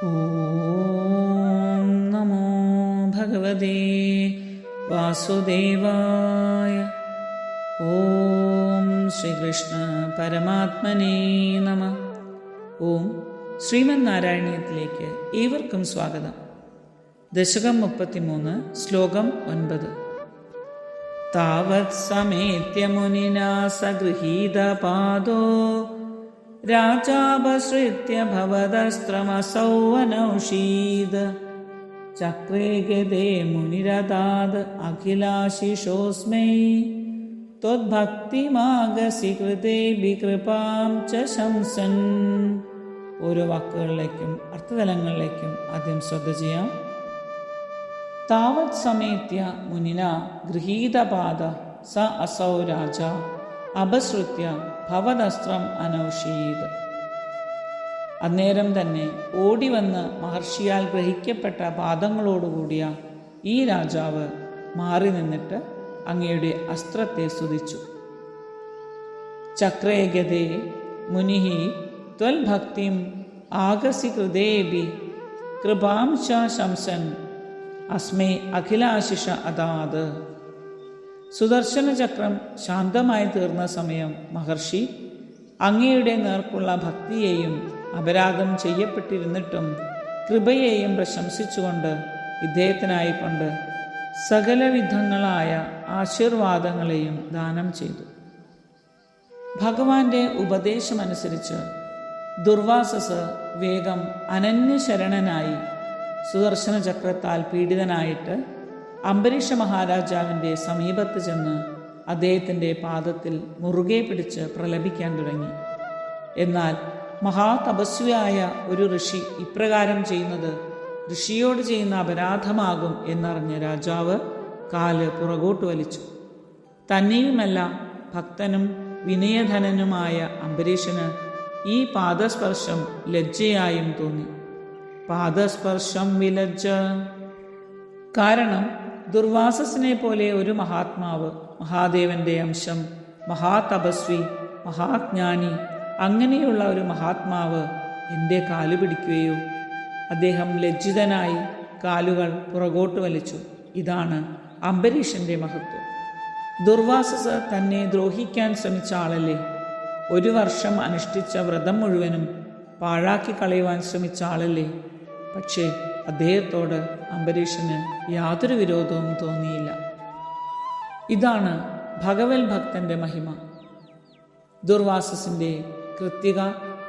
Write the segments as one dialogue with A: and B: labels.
A: ഓം നമോ ഭഗവതേ വാസുദേവായ. ഓം ശ്രീകൃഷ്ണ പരമാത്മനേ നമഃ. ഓം ശ്രീമന്നാരായണീയത്തിലേക്ക് ഏവർക്കും സ്വാഗതം. ദശകം 33, ശ്ലോകം 9. താവത് സമേത്യ മുനിനാ സഗൃഹീതപാദോ രാജാപശ്രിത്യ ഭവദസ്ത്രമസൗ അനൗഷീദ് ചക്രേ ഗതേ മുനിരതാത് അഖിലാശിഷോസ്മൈ ത്വദ്ഭക്തിമാഗസി കൃതേ വികൃപാം ച ശംസൻ. ഓരോ വാക്കുകളിലേക്കും അർത്ഥതലങ്ങളിലേക്കും ആദ്യം ശ്രദ്ധ ചെയ്യാം. താവത് സമേത്യ മുനിന ഗൃഹീതപാദ സ അസൗ രാജ അപസൃത്യ ഭവദസ്ത്രം അനൗഷീദ്. അന്നേരം തന്നെ ഓടിവന്ന് മഹർഷിയാൽ ഗ്രഹിക്കപ്പെട്ട പാദങ്ങളോടുകൂടിയ ഈ രാജാവ് മാറി നിന്നിട്ട് അങ്ങയുടെ അസ്ത്രത്തെ സ്തുതിച്ചു. ചക്രേ ഗതേ മുനിഹി ത്വൽഭക്തിം ആഗസി കൃതേബി കൃപാം ച ശംസൻ അസ്മേ അഖിലാശിഷ അതാത്. സുദർശന ചക്രം ശാന്തമായി തീർന്ന സമയം മഹർഷി അങ്ങയുടെ നേർക്കുള്ള ഭക്തിയെയും അപരാധം ചെയ്യപ്പെട്ടിരുന്നിട്ടും കൃപയെയും പ്രശംസിച്ചുകൊണ്ട് ഇദ്ദേഹത്തിനായിക്കൊണ്ട് സകലവിധങ്ങളായ ആശീർവാദങ്ങളെയും ദാനം ചെയ്തു. ഭഗവാന്റെ ഉപദേശമനുസരിച്ച് ദുർവാസസ് വേഗം അനന്യശരണനായി സുദർശന ചക്രത്താൽ പീഡിതനായിട്ട് അംബരീഷ മഹാരാജാവിൻ്റെ സമീപത്ത് ചെന്ന് അദ്ദേഹത്തിൻ്റെ പാദത്തിൽ മുറുകെ പിടിച്ച് പ്രലപിക്കാൻ തുടങ്ങി. എന്നാൽ മഹാതപസ്വിയായ ഒരു ഋഷി ഇപ്രകാരം ചെയ്യുന്നത് ഋഷിയോട് ചെയ്യുന്ന അപരാധമാകും എന്നറിഞ്ഞ രാജാവ് കാല് പുറകോട്ട് വലിച്ചു. തന്നെയുമല്ല, ഭക്തനും വിനയധനനുമായ അംബരീഷന് ഈ പാദസ്പർശം ലജ്ജയായും തോന്നി. പാദസ്പർശം വിലജ്ജ. കാരണം ദുർവാസസിനെ പോലെ ഒരു മഹാത്മാവ്, മഹാദേവന്റെ അംശം, മഹാതപസ്വി, മഹാജ്ഞാനി, അങ്ങനെയുള്ള ഒരു മഹാത്മാവ് എൻ്റെ കാലു പിടിക്കുകയോ? അദ്ദേഹം ലജ്ജിതനായി കാലുകൾ പുറകോട്ട് വലിച്ചു. ഇതാണ് അംബരീഷന്റെ മഹത്വം. ദുർവാസസ് തന്നെ ദ്രോഹിക്കാൻ ശ്രമിച്ച ആളല്ലേ? 1 വർഷം അനുഷ്ഠിച്ച വ്രതം മുഴുവനും പാഴാക്കി കളയുവാൻ ശ്രമിച്ച ആളല്ലേ? പക്ഷേ അദ്ദേഹത്തോട് അംബരീഷന് യാതൊരു വിരോധവും തോന്നിയില്ല. ഇതാണ് ഭഗവത് ഭക്തന്റെ മഹിമ. ദുർവാസസിന്റെ കൃത്തിക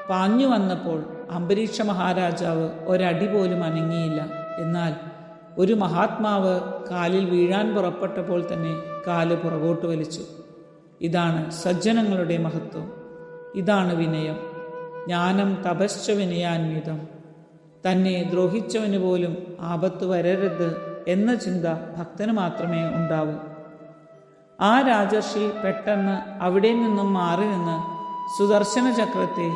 A: പാഞ്ഞു വന്നപ്പോൾ അംബരീഷ മഹാരാജാവ് ഒരടി പോലും അനങ്ങിയില്ല. എന്നാൽ ഒരു മഹാത്മാവ് കാലിൽ വീഴാൻ പുറപ്പെട്ടപ്പോൾ തന്നെ കാല് പുറകോട്ട് വലിച്ചു. ഇതാണ് സജ്ജനങ്ങളുടെ മഹത്വം. ഇതാണ് വിനയം. ജ്ഞാനം തപശ്ച വിനയാന്വിതം. തന്നെ ദ്രോഹിച്ചവന് പോലും ആപത്ത് വരരുത് എന്ന ചിന്ത ഭക്തന് മാത്രമേ ഉണ്ടാവൂ. ആ രാജർഷി പെട്ടെന്ന് അവിടെ നിന്നും മാറി നിന്ന് സുദർശന ചക്രത്തെ,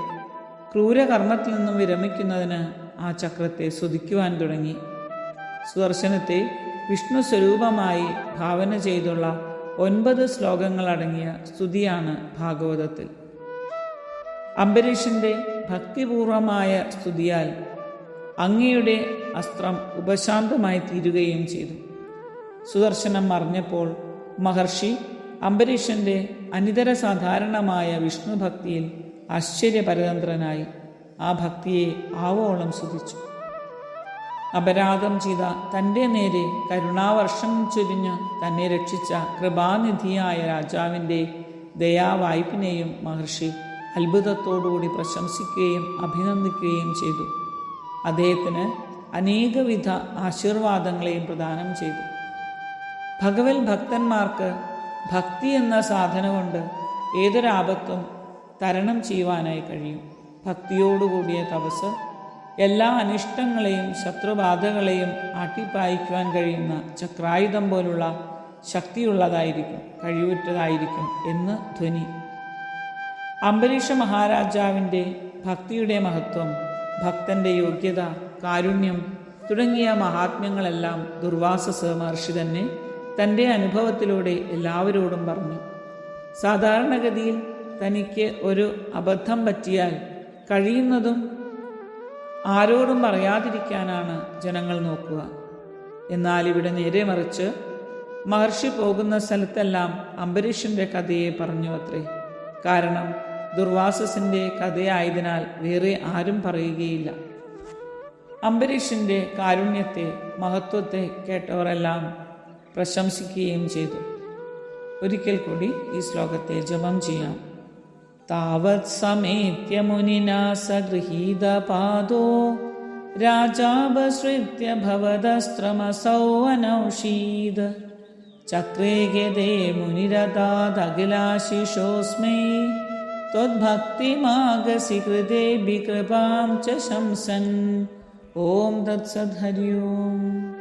A: ക്രൂരകർമ്മത്തിൽ നിന്നും വിരമിക്കുന്നതിന് ആ ചക്രത്തെ സ്തുതിക്കുവാൻ തുടങ്ങി. സുദർശനത്തെ വിഷ്ണു സ്വരൂപമായി ഭാവന ചെയ്തുള്ള 9 ശ്ലോകങ്ങളടങ്ങിയ സ്തുതിയാണ് ഭാഗവതത്തിൽ. അംബരീഷന്റെ ഭക്തിപൂർവമായ സ്തുതിയാൽ അങ്ങയുടെ അസ്ത്രം ഉപശാന്തമായി തീരുകയും ചെയ്തു. സുദർശനം മറിഞ്ഞപ്പോൾ മഹർഷി അംബരീഷന്റെ അനിതര സാധാരണമായ വിഷ്ണു ഭക്തിയിൽ ആശ്ചര്യപരതന്ത്രനായി ആ ഭക്തിയെ ആവോളം സ്തുതിച്ചു. അപരാധം ചെയ്ത തൻ്റെ നേരെ കരുണാവർഷം ചൊരിഞ്ഞ് തന്നെ രക്ഷിച്ച കൃപാനിധിയായ രാജാവിൻ്റെ ദയാവായ്പിനെയും മഹർഷി അത്ഭുതത്തോടുകൂടി പ്രശംസിക്കുകയും അഭിനന്ദിക്കുകയും ചെയ്തു. അദ്ദേഹത്തിന് അനേകവിധ ആശീർവാദങ്ങളെയും പ്രദാനം ചെയ്തു. ഭഗവത് ഭക്തന്മാർക്ക് ഭക്തി എന്ന സാധന കൊണ്ട് ഏതൊരാപത്തും തരണം ചെയ്യുവാനായി കഴിയും. ഭക്തിയോടുകൂടിയ തപസ് എല്ലാ അനിഷ്ടങ്ങളെയും ശത്രുബാധകളെയും ആട്ടിപ്പായിക്കുവാൻ കഴിയുന്ന ചക്രായുധം പോലുള്ള ശക്തിയുള്ളതായിരിക്കും, കഴിവുറ്റതായിരിക്കും എന്ന് ധ്വനി. അംബരീഷ മഹാരാജാവിൻ്റെ ഭക്തിയുടെ മഹത്വം, ഭക്തന്റെ യോഗ്യത, കാരുണ്യം തുടങ്ങിയ മഹാത്മ്യങ്ങളെല്ലാം ദുർവാസസ് മഹർഷി തന്നെ തൻ്റെ അനുഭവത്തിലൂടെ എല്ലാവരോടും പറഞ്ഞു. സാധാരണഗതിയിൽ തനിക്ക് ഒരു അബദ്ധം പറ്റിയാൽ കഴിയുന്നതും ആരോടും പറയാതിരിക്കാനാണ് ജനങ്ങൾ നോക്കുക. എന്നാൽ ഇവിടെ നേരെ മറിച്ച് മഹർഷി പോകുന്ന സ്ഥലത്തെല്ലാം അംബരീഷന്റെ കഥയെ പറഞ്ഞു അത്രേ. കാരണം ദുർവാസസിന്റെ കഥയായതിനാൽ വേറെ ആരും പറയുകയില്ല. അംബരീഷന്റെ കാരുണ്യത്തെ, മഹത്വത്തെ കേട്ടവരെല്ലാം പ്രശംസിക്കുകയും ചെയ്തു. ഒരിക്കൽ കൂടി ഈ ശ്ലോകത്തെ ജപം ചെയ്യാം. താവത് സമേത്യ മുനിനാ സഗൃഹീത പാദോ രാജാപശ്രിത്യ ഭവദസ്ത്രമസൗ അനൗഷീദ് ചക്രേ ഗതേ മുനിരതാദഖിലാശിഷോസ്മൈ ത്വദ്ഭക്തിമാഗസി കൃതേഭി കൃപാം ച ശംസൻ. ഓം തത്സത്. ഹരി ഓം.